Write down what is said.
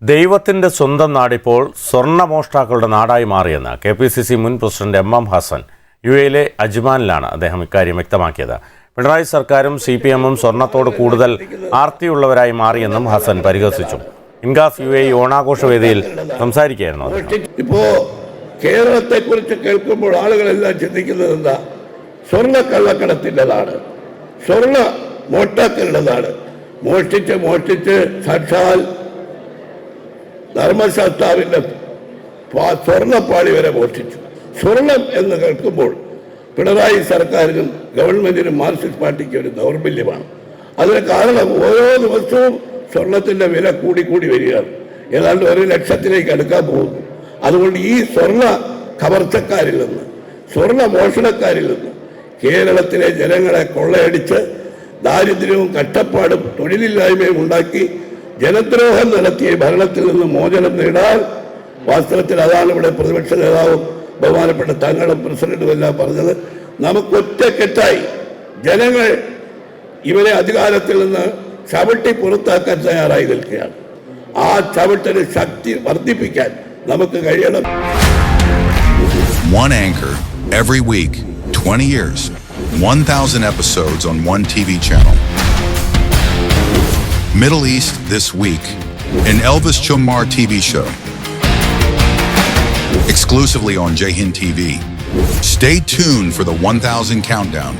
ദൈവത്തിൻ്റെ സ്വന്തം നാടിപ്പോൾ സ്വർണ്ണമോഷ്ടാക്കളുടെ നാടായി മാറിയെന്ന് KPCC മുൻ പ്രസിഡന്റ് MM ഹസൻ UAE അജ്മാനിലാണ് അദ്ദേഹം ഇക്കാര്യം വ്യക്തമാക്കിയത്. പിണറായി സർക്കാരും CPM-ഉം സ്വർണ്ണത്തോട് കൂടുതൽ ആർത്തിയുള്ളവരായി മാറിയെന്നും ഹസൻ പരിഹസിച്ചു. ഇൻഗാസ് UAE ഓണാഘോഷ വേദിയിൽ സംസാരിക്കുകയായിരുന്നു. ഇപ്പോ കേരളത്തെക്കുറിച്ച് കേൾക്കുമ്പോൾ ആളുകളെല്ലാം ചിന്തിക്കുന്നത് എന്താ? സ്വർണ്ണക്കള്ളക്കടത്തിൻ്റെതാണ്, സ്വർണ്ണ മോഷ്ടാക്കളുടേതാണ്. മോഷ്ടിച്ച് സാക്ഷാൽ ധർമ്മശാസ്താവിൻ്റെ സ്വർണ്ണപ്പാളി വരെ മോഷ്ടിച്ചു. സ്വർണം എന്ന് കേൾക്കുമ്പോൾ പിണറായി സർക്കാരിനും ഗവൺമെന്റിനും മാർക്സിസ്റ്റ് പാർട്ടിക്ക് ഒരു ദൗർബല്യമാണ്. അതിന് കാരണം ഓരോ ദിവസവും സ്വർണത്തിൻ്റെ വില കൂടി വരികയാണ്. ഏതാണ്ട് 1 ലക്ഷത്തിലേക്ക് അടുക്കാൻ പോകുന്നു. അതുകൊണ്ട് ഈ സ്വർണ്ണ കവർച്ചക്കാരിൽ നിന്ന്, സ്വർണ്ണ മോഷണക്കാരിൽ നിന്ന് കേരളത്തിലെ ജനങ്ങളെ കൊള്ളയടിച്ച് ദാരിദ്ര്യവും കഷ്ടപ്പാടും തൊഴിലില്ലായ്മയും ഉണ്ടാക്കി ജനദ്രോഹം നടത്തിയ ഭരണത്തിൽ നിന്ന് മോചനം നേടാൻ വാസ്തവത്തിൽ അതാണ് ഇവിടെ പ്രതിപക്ഷ നേതാവും ബഹുമാനപ്പെട്ട തങ്ങളും പ്രസിഡന്റും എല്ലാം പറഞ്ഞത്. നമുക്കൊറ്റക്കെട്ടായി ജനങ്ങൾ ഇവരെ അധികാരത്തിൽ നിന്ന് ചവിട്ടി പുറത്താക്കാൻ തയ്യാറായി നിൽക്കുകയാണ്. ആ ചവിട്ടിന് ശക്തി വർദ്ധിപ്പിക്കാൻ നമുക്ക് കഴിയണം. One anchor every week, 20 years, 1,000 episodes on one TV channel. Middle East This Week, an Elvis Chumar TV show. Exclusively on Jai Hind TV. Stay tuned for the 1,000 countdown.